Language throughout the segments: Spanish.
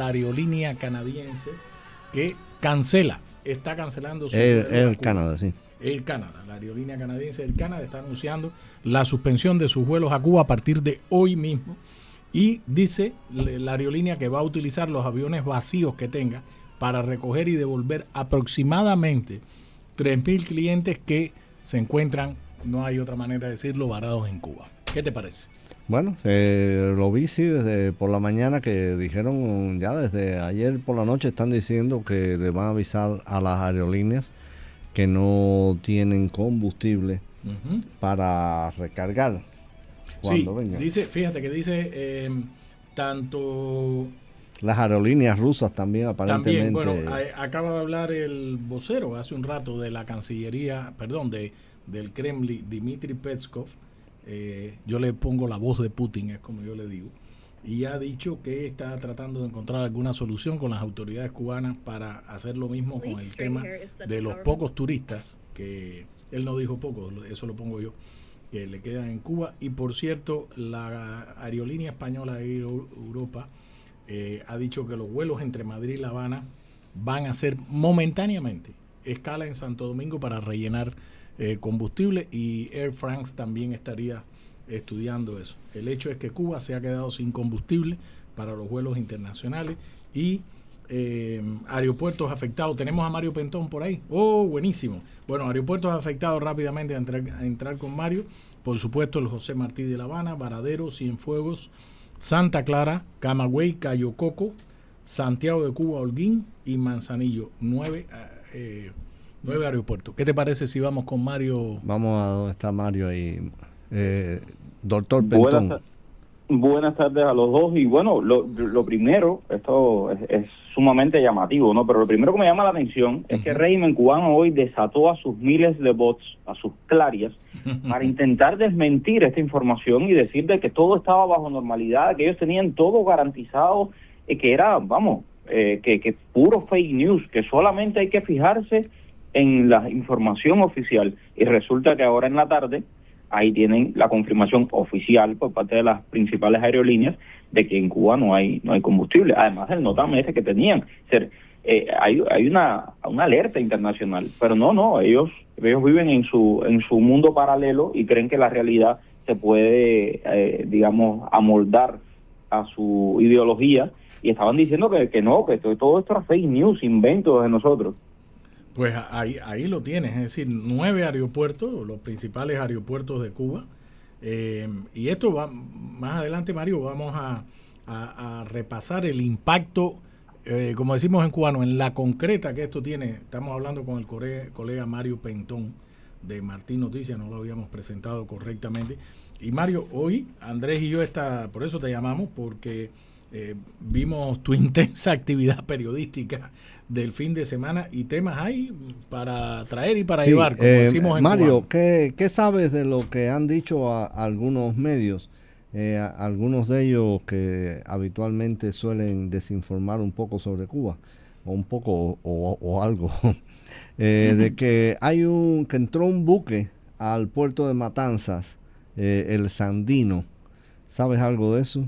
la aerolínea canadiense que está cancelando su Air Canada, sí. Air Canada, la aerolínea canadiense Air Canada está anunciando la suspensión de sus vuelos a Cuba a partir de hoy mismo y dice la aerolínea que va a utilizar los aviones vacíos que tenga para recoger y devolver aproximadamente 3.000 clientes que se encuentran, no hay otra manera de decirlo, varados en Cuba. ¿Qué te parece? Bueno, lo vi sí desde por la mañana que dijeron, ya desde ayer por la noche están diciendo que le van a avisar a las aerolíneas que no tienen combustible para recargar cuando vengan. Fíjate que dice tanto... Las aerolíneas rusas también aparentemente... También, bueno, acaba de hablar el vocero hace un rato de la Cancillería, del Kremlin, Dmitry Peskov. Yo le pongo la voz de Putin, es como yo le digo, y ha dicho que está tratando de encontrar alguna solución con las autoridades cubanas para hacer lo mismo con el tema de los pocos turistas, que él no dijo pocos, eso lo pongo yo, que le quedan en Cuba. Y por cierto, la aerolínea española Air Europa ha dicho que los vuelos entre Madrid y La Habana van a ser momentáneamente escala en Santo Domingo para rellenar combustible, y Air France también estaría estudiando eso. El hecho es que Cuba se ha quedado sin combustible para los vuelos internacionales y aeropuertos afectados. Tenemos a Mario Pentón por ahí. Oh, buenísimo. Bueno, aeropuertos afectados rápidamente a entrar con Mario. Por supuesto, el José Martí de La Habana, Varadero, Cienfuegos, Santa Clara, Camagüey, Cayo Coco, Santiago de Cuba, Holguín y Manzanillo. 9 aeropuertos. ¿Qué te parece si vamos con Mario? Vamos a donde está Mario ahí. Doctor Pentón. Buenas tardes a los dos. Y bueno, lo primero, esto es sumamente llamativo, ¿no? Pero lo primero que me llama la atención es que el régimen cubano hoy desató a sus miles de bots, a sus clarias, para intentar desmentir esta información y decir de que todo estaba bajo normalidad, que ellos tenían todo garantizado, que era, que puro fake news, que solamente hay que fijarse en la información oficial. Y resulta que ahora en la tarde ahí tienen la confirmación oficial por parte de las principales aerolíneas de que en Cuba no hay combustible, además del notame ese que tenían. Hay una alerta internacional, pero no, ellos viven en su mundo paralelo y creen que la realidad se puede, amoldar a su ideología, y estaban diciendo que no, que todo esto era fake news, inventos de nosotros. Pues ahí lo tienes, es decir, 9 aeropuertos, los principales aeropuertos de Cuba. Y esto va más adelante, Mario, vamos a repasar el impacto, como decimos en cubano, en la concreta que esto tiene. Estamos hablando con el colega Mario Pentón de Martín Noticias, no lo habíamos presentado correctamente. Y Mario, hoy Andrés y yo por eso te llamamos, porque vimos tu intensa actividad periodística del fin de semana y temas hay para traer y para llevar, como decimos en Mario, cubano. ¿qué sabes de lo que han dicho algunos medios? Algunos de ellos que habitualmente suelen desinformar un poco sobre Cuba, o un poco o algo, de que que entró un buque al puerto de Matanzas, el Sandino. ¿Sabes algo de eso?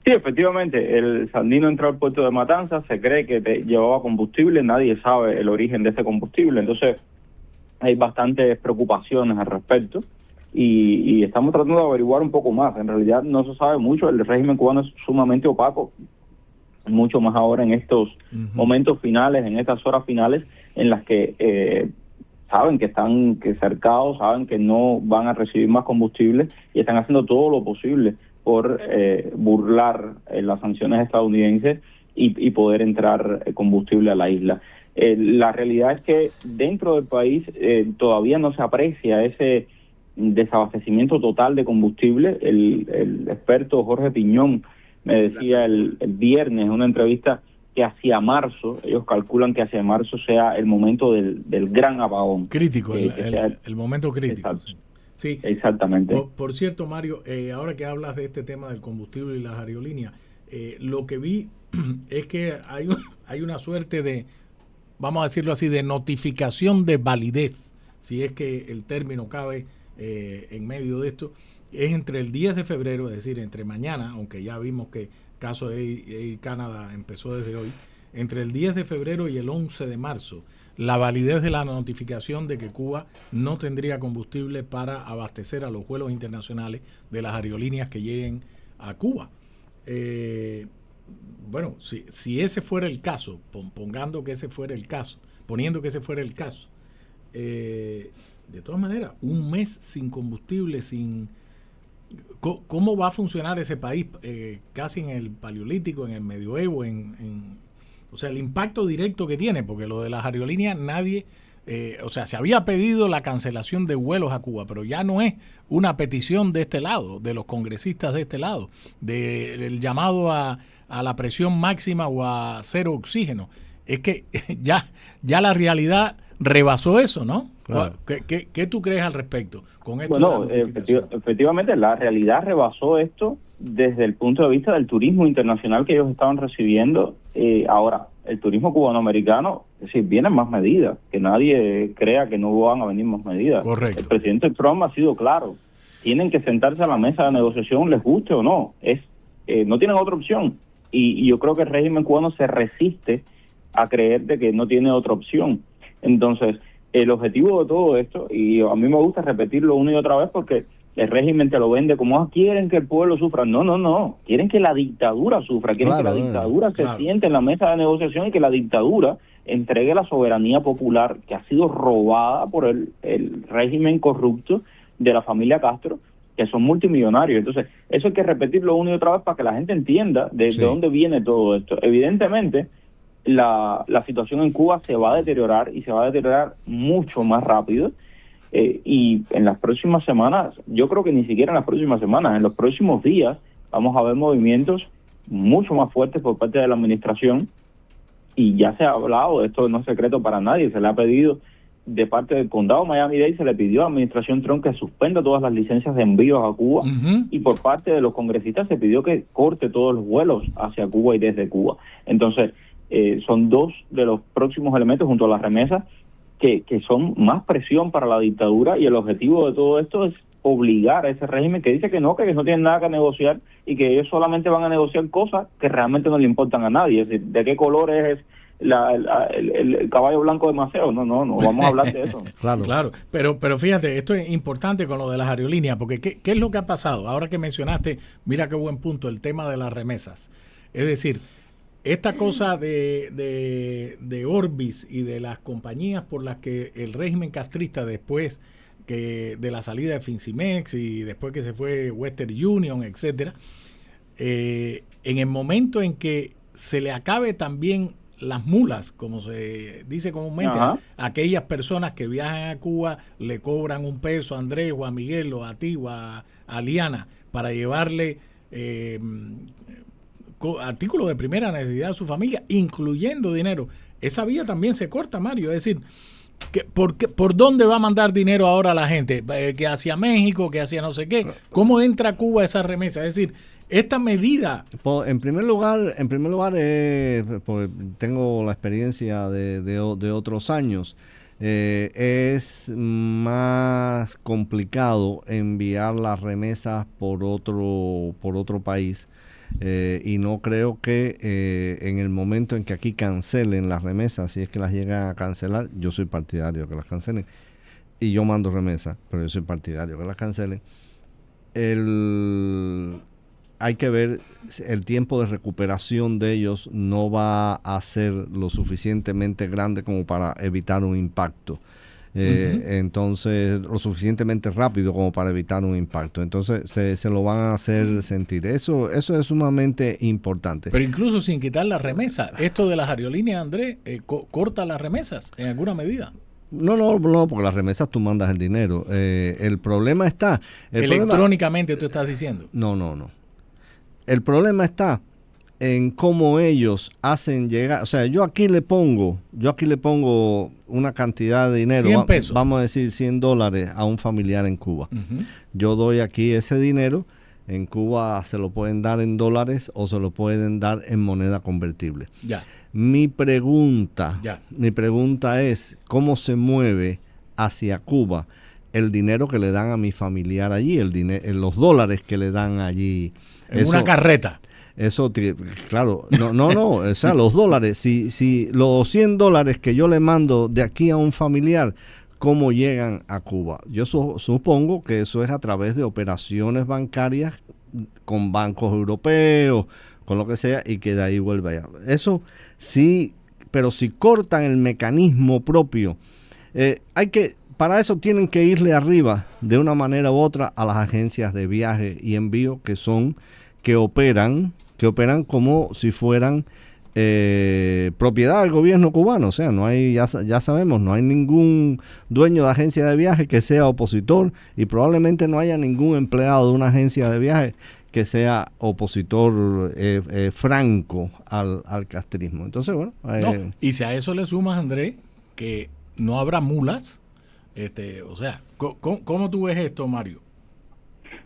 Sí, efectivamente, el Sandino entró al puerto de Matanzas, se cree que llevaba combustible, nadie sabe el origen de ese combustible, entonces hay bastantes preocupaciones al respecto y estamos tratando de averiguar un poco más. En realidad no se sabe mucho, el régimen cubano es sumamente opaco, mucho más ahora en estos momentos finales, en estas horas finales en las que saben que están cercados, saben que no van a recibir más combustible y están haciendo todo lo posible por burlar las sanciones estadounidenses y poder entrar combustible a la isla. La realidad es que dentro del país todavía no se aprecia ese desabastecimiento total de combustible. El experto Jorge Piñón me decía el viernes en una entrevista que hacia marzo, ellos calculan que hacia marzo sea el momento del gran apagón. Crítico, el momento crítico. Exacto. Sí, exactamente. Por cierto, Mario, ahora que hablas de este tema del combustible y las aerolíneas, lo que vi es que hay una suerte de, vamos a decirlo así, de notificación de validez, si es que el término cabe en medio de esto, es entre el 10 de febrero, es decir, entre mañana, aunque ya vimos que caso de Air Canada empezó desde hoy, entre el 10 de febrero y el 11 de marzo, la validez de la notificación de que Cuba no tendría combustible para abastecer a los vuelos internacionales de las aerolíneas que lleguen a Cuba. Bueno, si ese fuera el caso, poniendo que ese fuera el caso, de todas maneras, un mes sin combustible, ¿cómo va a funcionar ese país? Casi en el Paleolítico, en el Medioevo, o sea, el impacto directo que tiene, porque lo de las aerolíneas nadie, se había pedido la cancelación de vuelos a Cuba, pero ya no es una petición de este lado, de los congresistas de este lado, del llamado a la presión máxima o a cero oxígeno. Es que ya la realidad rebasó eso, ¿no? Claro. ¿Qué tú crees al respecto con esto? Bueno, efectivamente la realidad rebasó esto desde el punto de vista del turismo internacional que ellos estaban recibiendo. Ahora, el turismo cubanoamericano, es decir, vienen más medidas, que nadie crea que no van a venir más medidas. Correcto. El presidente Trump ha sido claro, tienen que sentarse a la mesa de negociación, les guste o no, no tienen otra opción. Y yo creo que el régimen cubano se resiste a creer de que no tiene otra opción. Entonces, el objetivo de todo esto, y a mí me gusta repetirlo una y otra vez porque el régimen te lo vende como quieren que el pueblo sufra. No, quieren que la dictadura sufra, quieren que la dictadura se siente en la mesa de negociación y que la dictadura entregue la soberanía popular que ha sido robada por el régimen corrupto de la familia Castro, que son multimillonarios. Entonces, eso hay que repetirlo una y otra vez para que la gente entienda de dónde viene todo esto. Evidentemente, la situación en Cuba se va a deteriorar y se va a deteriorar mucho más rápido. Y en las próximas semanas, yo creo que ni siquiera en las próximas semanas, en los próximos días vamos a ver movimientos mucho más fuertes por parte de la administración, y ya se ha hablado, esto no es secreto para nadie, se le ha pedido de parte del condado Miami-Dade, se le pidió a la administración Trump que suspenda todas las licencias de envíos a Cuba, y por parte de los congresistas se pidió que corte todos los vuelos hacia Cuba y desde Cuba. Entonces, son dos de los próximos elementos junto a las remesas que son más presión para la dictadura, y el objetivo de todo esto es obligar a ese régimen que dice que no tienen nada que negociar y que ellos solamente van a negociar cosas que realmente no le importan a nadie. Es decir, ¿de qué color es el caballo blanco de Maceo? No vamos a hablar de eso. Claro, pero fíjate, esto es importante con lo de las aerolíneas, porque ¿qué es lo que ha pasado? Ahora que mencionaste, mira qué buen punto, el tema de las remesas. Es decir, esta cosa de Orbis y de las compañías por las que el régimen castrista, después que de la salida de Fincimex y después que se fue Western Union, etcétera, en el momento en que se le acabe también las mulas, como se dice comúnmente, a aquellas personas que viajan a Cuba, le cobran un peso a Andrés o a Miguel o a ti o a Liana para llevarle artículos de primera necesidad a su familia, incluyendo dinero. Esa vía también se corta, Mario. Es decir, ¿por dónde va a mandar dinero ahora la gente? Que hacia México, que hacia no sé qué. ¿Cómo entra Cuba esa remesa? Es decir, esta medida... En primer lugar, porque tengo la experiencia de otros años, es más complicado enviar las remesas por otro país. Y no creo que en el momento en que aquí cancelen las remesas, si es que las llegan a cancelar, yo soy partidario de que las cancelen, y yo mando remesas, pero yo soy partidario de que las cancelen. Hay que ver, el tiempo de recuperación de ellos no va a ser lo suficientemente grande como para evitar un impacto. Entonces, lo suficientemente rápido como para evitar un impacto. Entonces, se lo van a hacer sentir. Eso es sumamente importante. Pero incluso sin quitar la remesa, esto de las aerolíneas, Andrés, corta las remesas en alguna medida. No, porque las remesas tú mandas el dinero. El problema está... Electrónicamente tú estás diciendo. No. El problema está en cómo ellos hacen llegar, o sea, yo aquí le pongo una cantidad de dinero, 100 pesos. Vamos a decir $100 a un familiar en Cuba. Yo doy aquí ese dinero, en Cuba se lo pueden dar en dólares o se lo pueden dar en moneda convertible. Ya. Mi pregunta es, ¿cómo se mueve hacia Cuba el dinero que le dan a mi familiar allí, los dólares que le dan allí? En una carreta. Claro, no, o sea, los dólares, si los $100 que yo le mando de aquí a un familiar, ¿cómo llegan a Cuba? Yo supongo que eso es a través de operaciones bancarias con bancos europeos, con lo que sea, y que de ahí vuelve allá. Eso sí, pero si cortan el mecanismo propio, para eso tienen que irle arriba de una manera u otra a las agencias de viaje y envío que operan como si fueran propiedad del gobierno cubano. O sea, no hay, ya sabemos, no hay ningún dueño de agencia de viaje que sea opositor, y probablemente no haya ningún empleado de una agencia de viaje que sea opositor franco al castrismo. Entonces, bueno. Y si a eso le sumas, Andrés, que no habrá mulas, o sea, ¿cómo tú ves esto, Mario?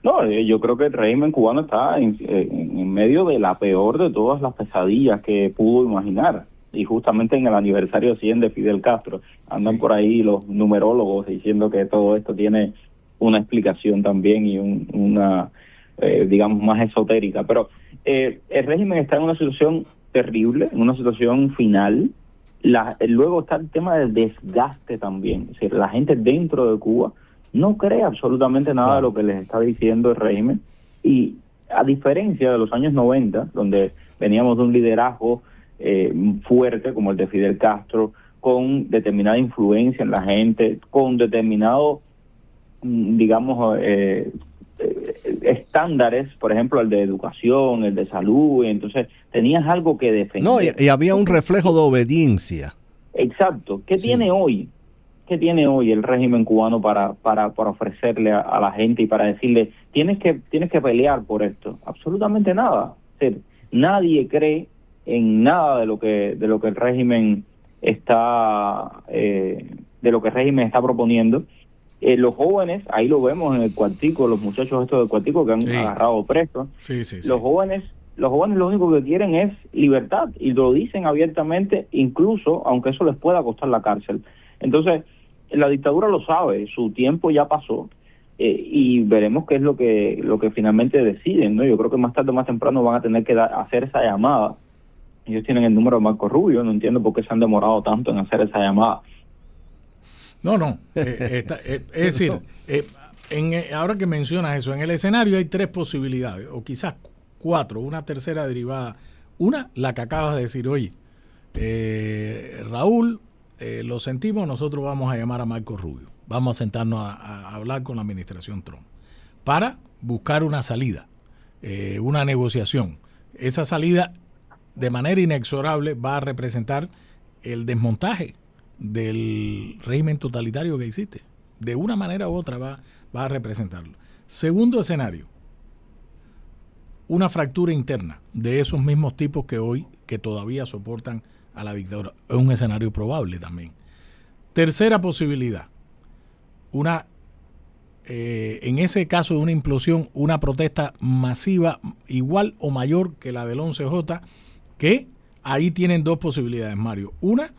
No, yo creo que el régimen cubano está en medio de la peor de todas las pesadillas que pudo imaginar. Y justamente en el aniversario 100 de Fidel Castro andan por ahí los numerólogos diciendo que todo esto tiene una explicación también y una, digamos, más esotérica. Pero el régimen está en una situación terrible, en una situación final. Luego está el tema del desgaste también. Es decir, la gente dentro de Cuba no cree absolutamente nada de lo que les está diciendo el régimen, y a diferencia de los años 90, donde veníamos de un liderazgo fuerte como el de Fidel Castro, con determinada influencia en la gente, con determinado, digamos, estándares, por ejemplo, el de educación, el de salud, y entonces tenías algo que defender. No, y había un reflejo de obediencia. Exacto. ¿Qué tiene hoy? ¿Qué tiene hoy el régimen cubano para ofrecerle a la gente y para decirle tienes que pelear por esto? Absolutamente nada. Es decir, nadie cree en nada de lo que el régimen está proponiendo. Los jóvenes, ahí lo vemos en el cuartico, los muchachos estos del cuartico que han agarrado presos. Los jóvenes lo único que quieren es libertad, y lo dicen abiertamente, incluso aunque eso les pueda costar la cárcel. Entonces, la dictadura lo sabe, su tiempo ya pasó, y veremos qué es lo que finalmente deciden, ¿no? Yo creo que más tarde o más temprano van a tener que hacer esa llamada. Ellos tienen el número de Marco Rubio, no entiendo por qué se han demorado tanto en hacer esa llamada. Es decir, ahora que mencionas eso, en el escenario hay 3 posibilidades, o quizás 4, una tercera derivada. Una, la que acabas de decir, oye, Raúl, lo sentimos, nosotros vamos a llamar a Marco Rubio, vamos a sentarnos a hablar con la administración Trump para buscar una salida, una negociación. Esa salida, de manera inexorable, va a representar el desmontaje del régimen totalitario que existe. De una manera u otra va a representarlo. Segundo escenario, una fractura interna de esos mismos tipos que todavía soportan a la dictadura. Es un escenario probable también. Tercera posibilidad, en ese caso de una implosión, una protesta masiva igual o mayor que la del 11J, que ahí tienen 2 posibilidades, Mario. Una,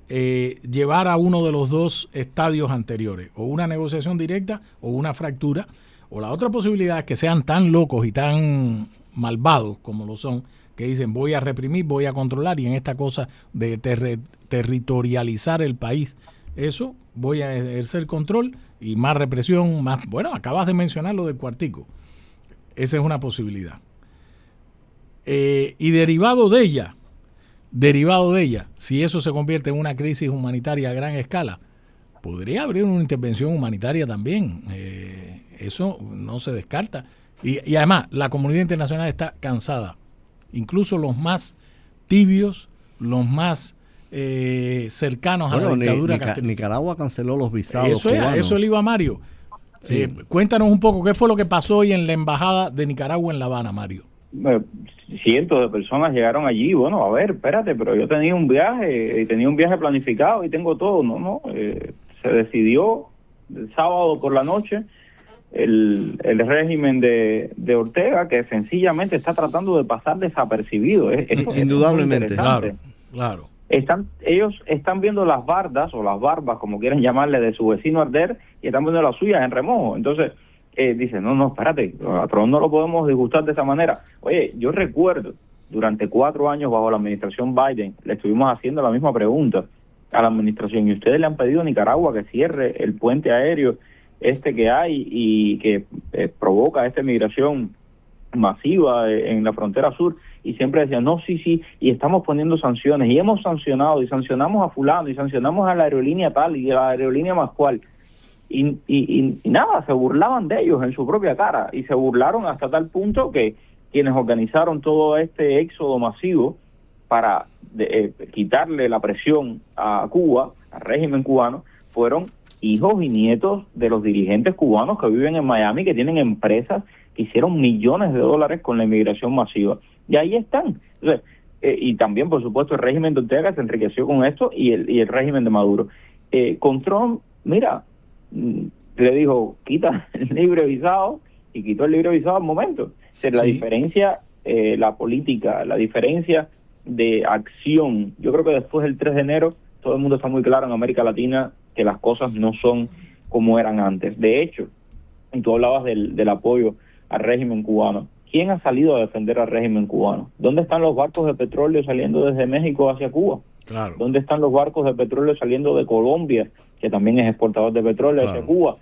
llevar a uno de los 2 estadios anteriores, o una negociación directa o una fractura, o la otra posibilidad es que sean tan locos y tan malvados como lo son, que dicen voy a reprimir, voy a controlar, y en esta cosa de territorializar el país, eso voy a ejercer control y más represión, más, bueno, acabas de mencionar lo del cuartico, esa es una posibilidad. Y derivado de ella, si eso se convierte en una crisis humanitaria a gran escala, podría haber una intervención humanitaria también, eso no se descarta, y además la comunidad internacional está cansada, incluso los más tibios, los más cercanos a la dictadura. Nicaragua canceló los visados cubanos. Eso le iba a Mario. Sí. Cuéntanos un poco qué fue lo que pasó hoy en la embajada de Nicaragua en La Habana, Mario. Cientos de personas llegaron allí. Bueno, a ver, espérate, pero yo tenía un viaje planificado y tengo todo. Se decidió el sábado por la noche el régimen de Ortega, que sencillamente está tratando de pasar desapercibido. Indudablemente, claro. Ellos están viendo las bardas o las barbas, como quieren llamarle, de su vecino arder, y están viendo las suyas en remojo. Entonces, dice, no, espérate, a Trump no lo podemos disgustar de esa manera. Oye, yo recuerdo, durante 4 años bajo la administración Biden, le estuvimos haciendo la misma pregunta a la administración, y ustedes le han pedido a Nicaragua que cierre el puente aéreo que hay y que provoca esta migración masiva en la frontera sur, y siempre decían, no, sí, y estamos poniendo sanciones, y hemos sancionado, y sancionamos a fulano, y sancionamos a la aerolínea tal, y a la aerolínea más cual, y nada, se burlaban de ellos en su propia cara, y se burlaron hasta tal punto que quienes organizaron todo este éxodo masivo para quitarle la presión a Cuba, al régimen cubano, fueron hijos y nietos de los dirigentes cubanos que viven en Miami, que tienen empresas que hicieron millones de dólares con la inmigración masiva. Y ahí están. Entonces, y también, por supuesto, el régimen de Ortega se enriqueció con esto, y el régimen de Maduro. Con Trump, mira, le dijo, quita el libre visado, y quitó el libre visado al momento. O sea, la diferencia, la política, la diferencia de acción, yo creo que después del 3 de enero, todo el mundo está muy claro en América Latina que las cosas no son como eran antes. De hecho, y tú hablabas del apoyo al régimen cubano. ¿Quién ha salido a defender al régimen cubano? ¿Dónde están los barcos de petróleo saliendo desde México hacia Cuba? Claro. ¿Dónde están los barcos de petróleo saliendo de Colombia, que también es exportador de petróleo, hacia Cuba?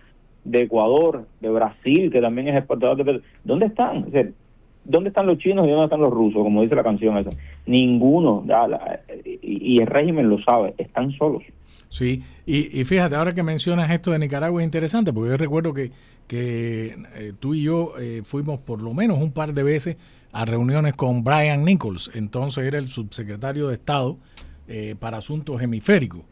De Ecuador, de Brasil, que también es exportador de petróleo. ¿Dónde están? O sea, ¿dónde están los chinos y dónde están los rusos? Como dice la canción esa. Ninguno. Y el régimen lo sabe. Están solos. Sí, y fíjate, ahora que mencionas esto de Nicaragua es interesante, porque yo recuerdo que tú y yo fuimos por lo menos un par de veces a reuniones con Brian Nichols, entonces era el subsecretario de Estado para Asuntos Hemisféricos.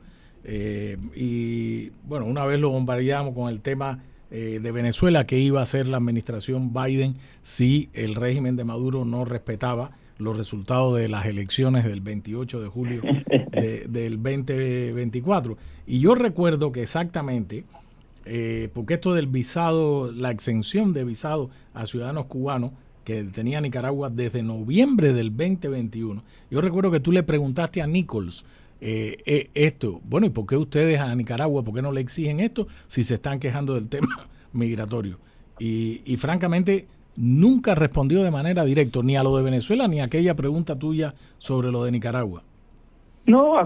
Y bueno, una vez lo bombardeamos con el tema de Venezuela, que iba a hacer la administración Biden si el régimen de Maduro no respetaba los resultados de las elecciones del 28 de julio del 2024. Y yo recuerdo que exactamente, porque esto del visado, la exención de visado a ciudadanos cubanos que tenía Nicaragua desde noviembre del 2021, yo recuerdo que tú le preguntaste a Nichols esto, bueno, ¿y por qué ustedes a Nicaragua, por qué no le exigen esto si se están quejando del tema migratorio? Y francamente nunca respondió de manera directa ni a lo de Venezuela ni a aquella pregunta tuya sobre lo de Nicaragua. No,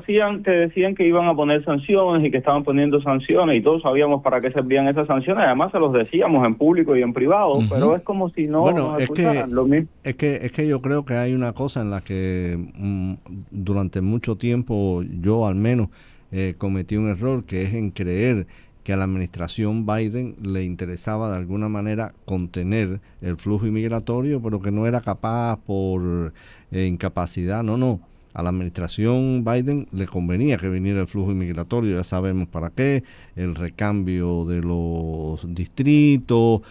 te decían que iban a poner sanciones y que estaban poniendo sanciones, y todos sabíamos para qué servían esas sanciones. Además se los decíamos en público y en privado, pero es como si no nos escucharan. Lo mismo. Es que yo creo que hay una cosa en la que durante mucho tiempo yo al menos cometí un error, que es en creer que a la administración Biden le interesaba de alguna manera contener el flujo inmigratorio, pero que no era capaz por incapacidad. No. A la administración Biden le convenía que viniera el flujo inmigratorio, ya sabemos para qué, el recambio de los distritos,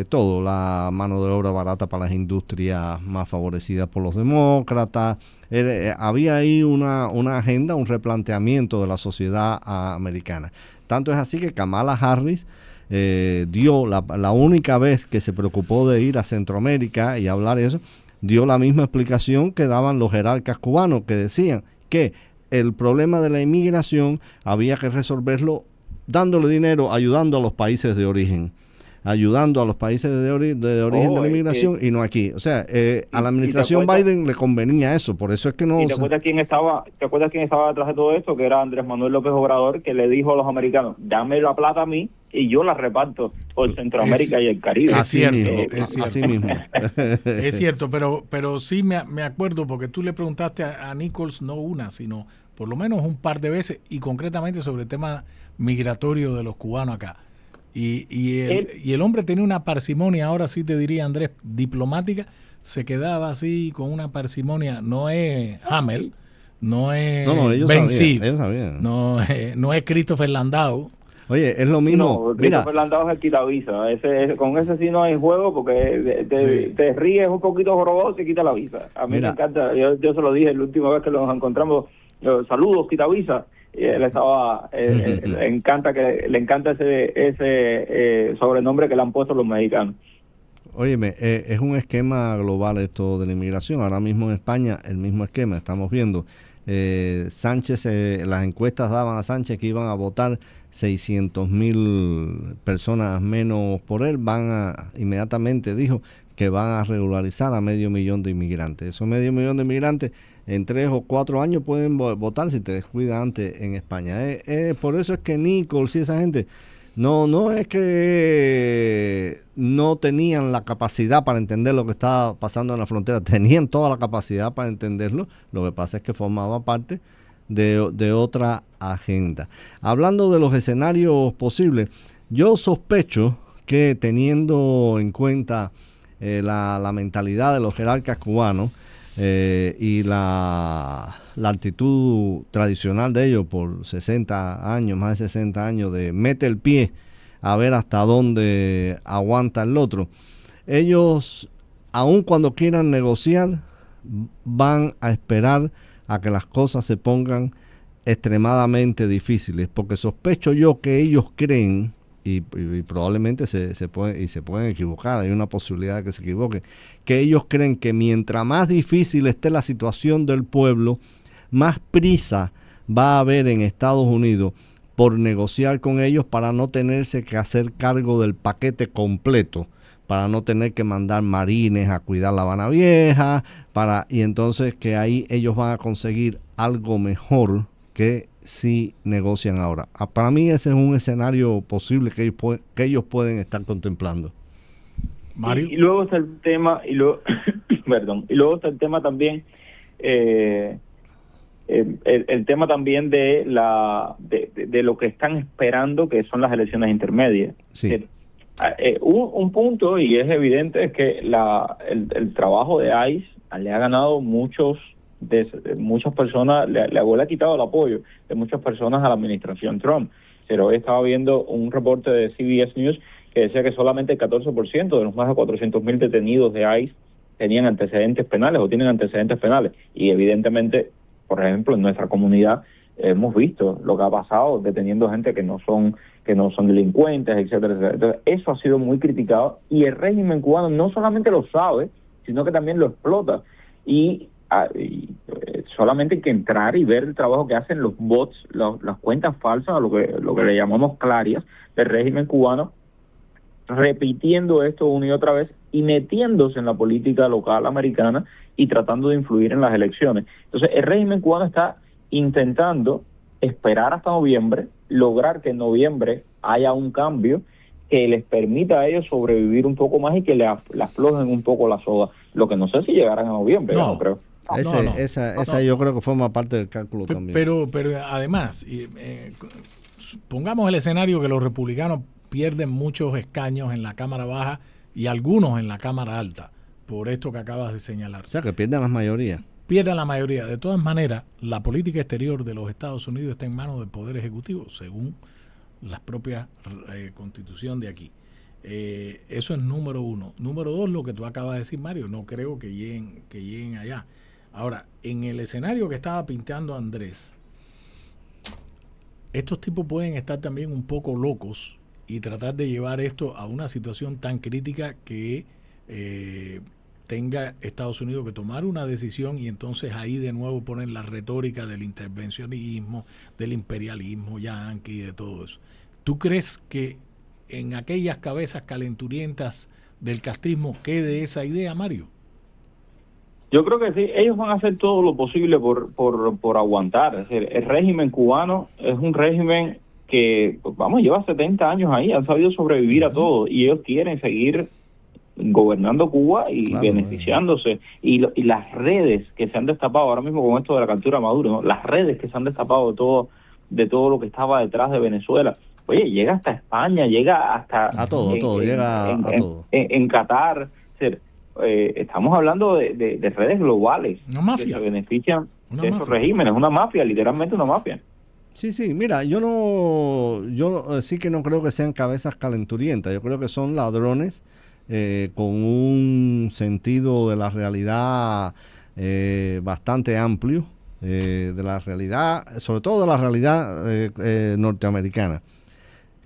todo, la mano de obra barata para las industrias más favorecidas por los demócratas. Había ahí una agenda, un replanteamiento de la sociedad americana. Tanto es así que Kamala Harris dio la única vez que se preocupó de ir a Centroamérica y hablar de eso, dio la misma explicación que daban los jerarcas cubanos, que decían que el problema de la inmigración había que resolverlo dándole dinero, ayudando a los países de origen. Ayudando a los países de origen de la inmigración y no aquí. O sea, a la administración Biden le convenía eso, por eso es que no... ¿Y te acuerdas quién estaba detrás de todo esto? Que era Andrés Manuel López Obrador, que le dijo a los americanos, dame la plata a mí y yo la reparto por Centroamérica y el Caribe. Es cierto. Así mismo. Es cierto, pero sí me acuerdo, porque tú le preguntaste a Nichols no una, sino por lo menos un par de veces, y concretamente sobre el tema migratorio de los cubanos acá. Y el hombre tenía una parsimonia, ahora sí te diría, Andrés, diplomática, se quedaba así con una parsimonia, no es Hammer, no es Ben Seif, no es Christopher Landau. Oye, es lo mismo. No, Christopher Landau es el quitavisa, con ese sí no hay juego, porque te ríes un poquito joroboso y quita la visa. A mí me encanta, yo se lo dije la última vez que nos encontramos, saludos, quitavisa. Y él estaba, le encanta ese sobrenombre que le han puesto los mexicanos. Óyeme, es un esquema global esto de la inmigración. Ahora mismo en España el mismo esquema. Estamos viendo Sánchez, las encuestas daban a Sánchez que iban a votar 600.000 personas menos por él. Inmediatamente dijo que van a regularizar a 500.000 de inmigrantes. Esos 500.000 de inmigrantes en 3 o 4 años pueden votar si te descuidas antes en España. Por eso es que Nichols y esa gente no es que no tenían la capacidad para entender lo que estaba pasando en la frontera, tenían toda la capacidad para entenderlo, lo que pasa es que formaba parte de otra agenda. Hablando de los escenarios posibles, yo sospecho que teniendo en cuenta la mentalidad de los jerarcas cubanos y la actitud tradicional de ellos por 60 años, más de 60 años, de mete el pie a ver hasta dónde aguanta el otro. Ellos, aun cuando quieran negociar, van a esperar a que las cosas se pongan extremadamente difíciles, porque sospecho yo que ellos creen, y probablemente se pueden equivocar, hay una posibilidad de que se equivoquen, que ellos creen que mientras más difícil esté la situación del pueblo, más prisa va a haber en Estados Unidos por negociar con ellos para no tenerse que hacer cargo del paquete completo, para no tener que mandar marines a cuidar La Habana Vieja, y entonces que ahí ellos van a conseguir algo mejor que si negocian ahora. Para mí ese es un escenario posible que ellos pueden estar contemplando. Mario. Y luego está el tema, perdón, y luego está el tema también, el tema también de lo que están esperando, que son las elecciones intermedias. Sí. Un punto, y es evidente, es que el trabajo de ICE le ha ganado muchas personas, le ha quitado el apoyo de muchas personas a la administración Trump. Pero hoy estaba viendo un reporte de CBS News que decía que solamente el 14% de los más de 400.000 detenidos de ICE tenían antecedentes penales o tienen antecedentes penales. Y evidentemente, por ejemplo, en nuestra comunidad hemos visto lo que ha pasado deteniendo gente que no son delincuentes, etcétera, etcétera. Entonces, eso ha sido muy criticado y el régimen cubano no solamente lo sabe, sino que también lo explota. Y solamente hay que entrar y ver el trabajo que hacen los bots, las cuentas falsas, lo que le llamamos clarias del régimen cubano, repitiendo esto una y otra vez y metiéndose en la política local americana y tratando de influir en las elecciones. Entonces, el régimen cubano está intentando esperar hasta noviembre, lograr que en noviembre haya un cambio que les permita a ellos sobrevivir un poco más y que le aflojen un poco la soga. Lo que no sé si llegarán a noviembre, no creo. Esa yo creo que forma parte del cálculo también. Pero además, pongamos el escenario que los republicanos pierden muchos escaños en la Cámara Baja y algunos en la Cámara Alta, por esto que acabas de señalar. O sea, que pierden las mayorías. Pierden la mayoría. De todas maneras, la política exterior de los Estados Unidos está en manos del Poder Ejecutivo, según la propia Constitución de aquí. Eso es número uno. Número dos, lo que tú acabas de decir, Mario, no creo que lleguen allá. Ahora, en el escenario que estaba pintando Andrés, estos tipos pueden estar también un poco locos y tratar de llevar esto a una situación tan crítica que tenga Estados Unidos que tomar una decisión y entonces ahí de nuevo poner la retórica del intervencionismo, del imperialismo yanqui y de todo eso. ¿Tú crees que en aquellas cabezas calenturientas del castrismo quede esa idea, Mario? Yo creo que sí, ellos van a hacer todo lo posible por aguantar. Es decir, el régimen cubano es un régimen que, lleva 70 años ahí, han sabido sobrevivir a todo y ellos quieren seguir gobernando Cuba y beneficiándose. Y las redes que se han destapado ahora mismo con esto de la captura de Maduro, ¿no? Las redes que se han destapado de todo lo que estaba detrás de Venezuela. Oye, llega hasta España, llega hasta... A todo, llega a todo. En Qatar. Es decir, estamos hablando de redes globales. Una mafia. Que se benefician de esos regímenes. Una mafia, literalmente una mafia. Sí, mira, yo sí que no creo que sean cabezas calenturientas. Yo creo que son ladrones con un sentido de la realidad bastante amplio, de la realidad, sobre todo de la realidad norteamericana.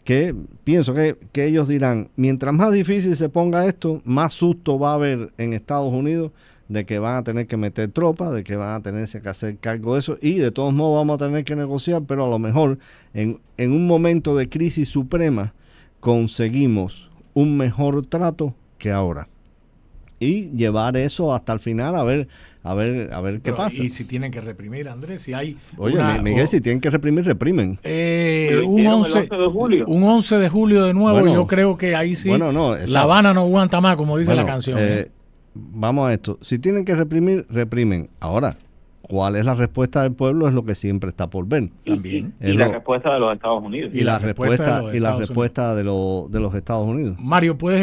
Que pienso que ellos dirán, mientras más difícil se ponga esto, más susto va a haber en Estados Unidos de que van a tener que meter tropas, de que van a tener que hacer cargo de eso, y de todos modos vamos a tener que negociar, pero a lo mejor en un momento de crisis suprema conseguimos un mejor trato que ahora. Y llevar eso hasta el final a ver qué pasa. Y si tienen que reprimir, Andrés, si hay... Oye, Miguel, si tienen que reprimir, reprimen. Un 11 de julio de nuevo, yo creo que ahí sí La Habana no aguanta más, como dice la canción. Vamos a esto. Si tienen que reprimir, reprimen. Ahora, ¿cuál es la respuesta del pueblo? Es lo que siempre está por ver. También. Y la respuesta de los Estados Unidos. Y la respuesta de los Estados Unidos. Mario, ¿puedes